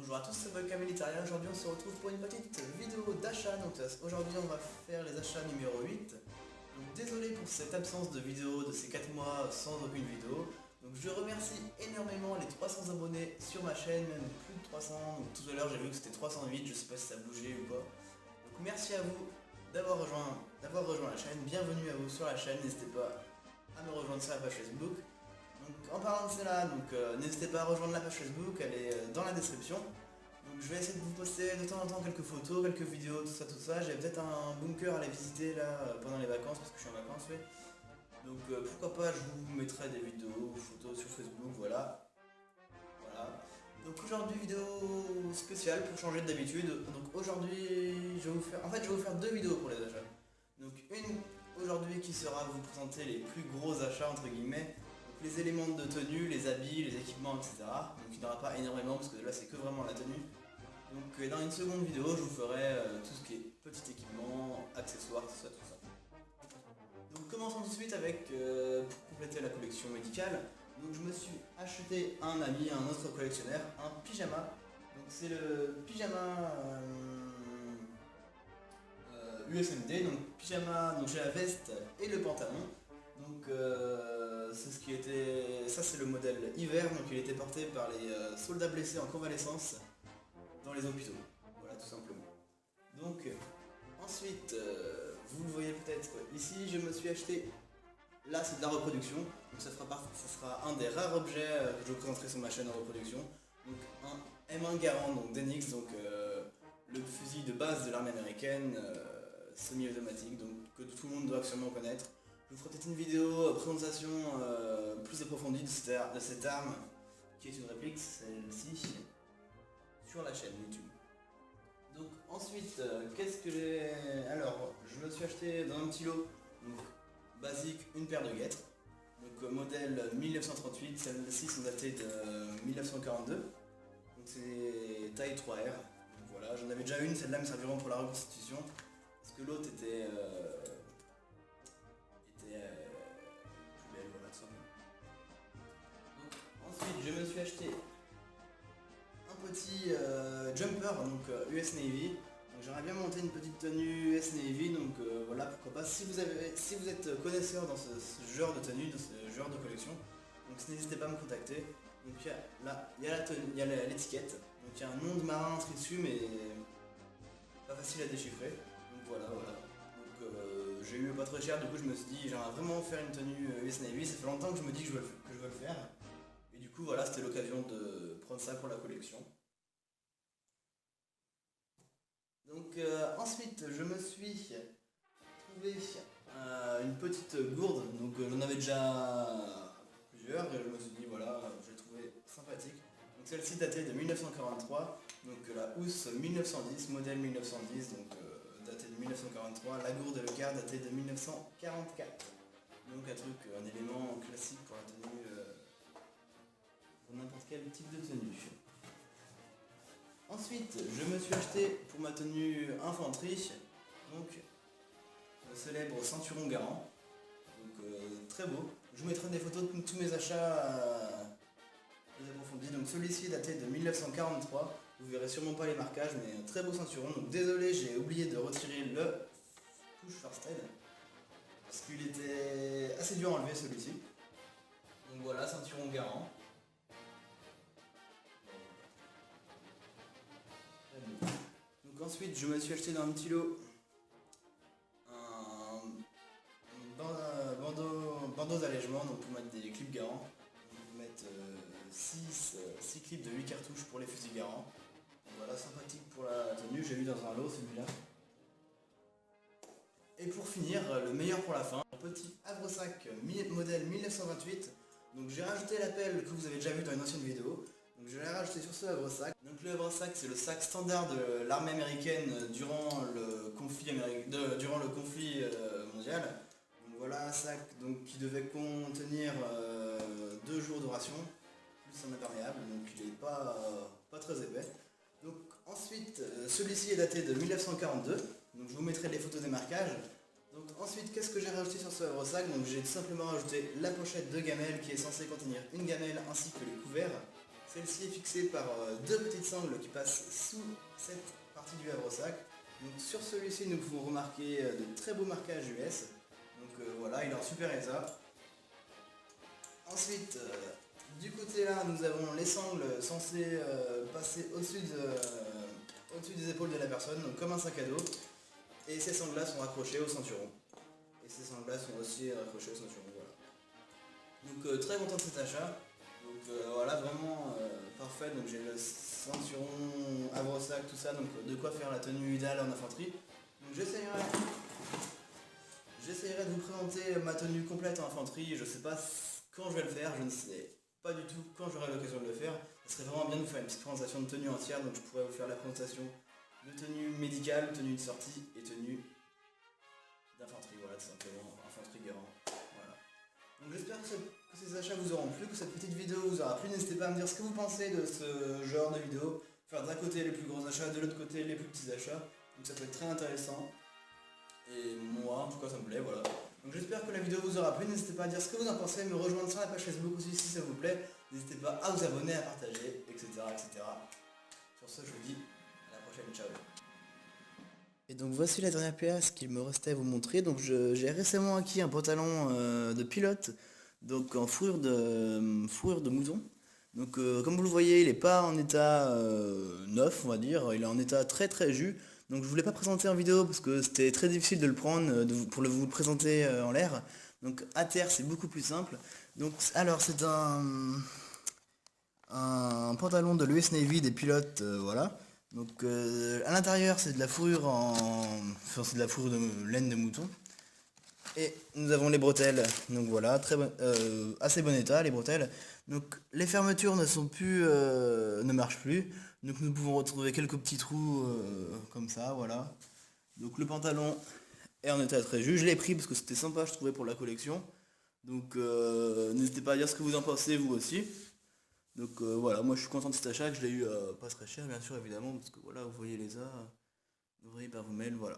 Bonjour à tous, c'est moi Camille Italien. Aujourd'hui on se retrouve pour une petite vidéo d'achat. Donc aujourd'hui on va faire les achats numéro 8. Donc désolé pour cette absence de vidéo de ces 4 mois sans aucune vidéo. Donc je remercie énormément les 300 abonnés sur ma chaîne, même plus de 300. Donc tout à l'heure j'ai vu que c'était 308, je sais pas si ça a bougé ou pas. Donc merci à vous d'avoir rejoint la chaîne. Bienvenue à vous sur la chaîne, n'hésitez pas à me rejoindre sur la page Facebook. Donc en parlant de cela, n'hésitez pas à rejoindre la page Facebook, elle est dans la description. Donc je vais essayer de vous poster de temps en temps quelques photos, quelques vidéos, tout ça. J'ai peut-être un bunker à aller visiter là pendant les vacances parce que je suis en vacances, oui. Donc pourquoi pas, je vous mettrai des vidéos, photos sur Facebook, voilà. Donc aujourd'hui vidéo spéciale pour changer d'habitude. Donc aujourd'hui je vais vous faire deux vidéos pour les achats. Donc une aujourd'hui qui sera vous présenter les plus gros achats entre guillemets. Les éléments de tenue, les habits, les équipements, etc. Donc il n'y en aura pas énormément parce que là c'est que vraiment la tenue. Donc dans une seconde vidéo je vous ferai tout ce qui est petit équipement, accessoires, tout ça. Donc commençons tout de suite avec, pour compléter la collection médicale, donc je me suis acheté un ami, un autre collectionneur, un pyjama. Donc c'est le pyjama USMD, donc pyjama, donc j'ai la veste et le pantalon. Donc c'est ce qui était. Ça c'est le modèle hiver, donc il était porté par les soldats blessés en convalescence dans les hôpitaux. Voilà tout simplement. Donc ensuite, vous le voyez peut-être ici, je me suis acheté. Là c'est de la reproduction, donc ça sera un des rares objets que je présenterai sur ma chaîne en reproduction. Donc un M1 Garand, donc d'Enix, donc le fusil de base de l'armée américaine, semi-automatique, donc que tout le monde doit absolument connaître. Je vous ferai peut-être une vidéo présentation plus approfondie de cette arme qui est une réplique, celle-ci, sur la chaîne YouTube. Donc ensuite, qu'est-ce que j'ai. Alors, je me suis acheté dans un petit lot, donc basique, une paire de guêtres. Donc modèle 1938, celles-ci sont datées de 1942. Donc c'est taille 3R. Donc voilà, j'en avais déjà une, celle-là me servira pour la reconstitution. Parce que l'autre était plus belle, voilà tout simplement. Donc ensuite je me suis acheté un petit jumper, donc US Navy. Donc j'aimerais bien monter une petite tenue US Navy, donc voilà pourquoi pas. Si vous êtes connaisseur dans ce genre de tenue, dans ce genre de collection, donc n'hésitez pas à me contacter. Donc il y a l'étiquette, donc il y a un nom de marin inscrit dessus mais pas facile à déchiffrer. Donc voilà. J'ai eu pas très cher, du coup je me suis dit j'aimerais vraiment faire une tenue US Navy, ça fait longtemps que je me dis que je veux le faire. Et du coup voilà, c'était l'occasion de prendre ça pour la collection. Donc ensuite je me suis trouvé une petite gourde, donc j'en avais déjà plusieurs et je me suis dit voilà, je l'ai trouvé sympathique. Donc celle-ci datait de 1943, donc la housse 1910, modèle 1910, donc daté de 1943, la gourde et le quart daté de 1944. Donc un élément classique pour la tenue, pour n'importe quel type de tenue. Ensuite, je me suis acheté pour ma tenue infanterie, donc le célèbre ceinturon Garand. Donc très beau. Je vous mettrai des photos de tous mes achats plus approfondis. Donc celui-ci est daté de 1943. Vous verrez sûrement pas les marquages, mais un très beau ceinturon. Donc désolé, j'ai oublié de retirer le push first aid parce qu'il était assez dur à enlever celui-ci. Donc voilà, ceinturon Garand. Donc ensuite, je me suis acheté dans un petit lot un bandeau d'allègement, donc pour mettre des clips Garand. On peut mettre 6 clips de 8 cartouches pour les fusils Garand. Voilà, sympathique pour la tenue, j'ai eu dans un lot celui-là. Et pour finir, le meilleur pour la fin, un petit havresac modèle 1928. Donc j'ai rajouté la pelle que vous avez déjà vu dans une ancienne vidéo. Donc je l'ai rajouté sur ce havresac. Donc le havresac c'est le sac standard de l'armée américaine durant le conflit mondial. Donc voilà un sac donc, qui devait contenir 2 jours de ration, plus un imperméable, donc il n'est pas très épais. Donc ensuite, celui-ci est daté de 1942, donc je vous mettrai les photos des marquages. Donc ensuite, qu'est-ce que j'ai rajouté sur ce havresac? Donc j'ai tout simplement rajouté la pochette de gamelle qui est censée contenir une gamelle ainsi que les couverts. Celle-ci est fixée par deux petites sangles qui passent sous cette partie du havresac. Donc sur celui-ci, nous pouvons remarquer de très beaux marquages US. Donc voilà, il est en super état. Ensuite, du côté là, nous avons les sangles censées passer au-dessus des épaules de la personne, donc comme un sac à dos. Et ces sangles-là sont raccrochées au ceinturon. Et ces sangles-là sont aussi raccrochées au ceinturon, voilà. Donc très content de cet achat. Donc voilà, vraiment parfait. Donc j'ai le ceinturon, havresac, tout ça, donc de quoi faire la tenue idéale en infanterie. Donc j'essayerai de vous présenter ma tenue complète en infanterie. Je sais pas quand je vais le faire, je ne sais pas du tout quand j'aurai l'occasion de le faire. Ce serait vraiment bien de vous faire une petite présentation de tenue entière, donc je pourrais vous faire la présentation de tenue médicale, tenue de sortie et tenue d'infanterie, voilà, tout simplement, infanterie garant. Voilà. Donc j'espère que ces achats vous auront plu, que cette petite vidéo vous aura plu. N'hésitez pas à me dire ce que vous pensez de ce genre de vidéo. Faire d'un côté les plus gros achats, de l'autre côté les plus petits achats. Donc ça peut être très intéressant. Et moi, en tout cas, ça me plaît, voilà. Donc j'espère que la vidéo vous aura plu. N'hésitez pas à dire ce que vous en pensez, me rejoindre sur la page Facebook aussi si ça vous plaît. N'hésitez pas à vous abonner, à partager, etc. etc. Sur ce, je vous dis à la prochaine, ciao. Et donc voici la dernière pièce qu'il me restait à vous montrer. Donc j'ai récemment acquis un pantalon de pilote, donc en fourrure de mouton. Donc comme vous le voyez, il n'est pas en état neuf, on va dire, il est en état très très jus. Donc je voulais pas présenter en vidéo parce que c'était très difficile de le prendre, pour vous le présenter en l'air. Donc à terre c'est beaucoup plus simple. Donc alors c'est un pantalon de l'US Navy des pilotes, voilà. Donc à l'intérieur c'est de la fourrure enfin, c'est de la fourrure de laine de mouton. Et nous avons les bretelles, donc voilà, assez bon état les bretelles. Donc les fermetures ne marchent plus. Donc nous pouvons retrouver quelques petits trous comme ça, voilà. Donc le pantalon est en état très juste. Je l'ai pris parce que c'était sympa, je trouvais, pour la collection. Donc n'hésitez pas à dire ce que vous en pensez vous aussi. Donc voilà, moi je suis content de cet achat, que je l'ai eu pas très cher bien sûr évidemment, parce que voilà, vous voyez les as, vous voyez par vous-même, voilà.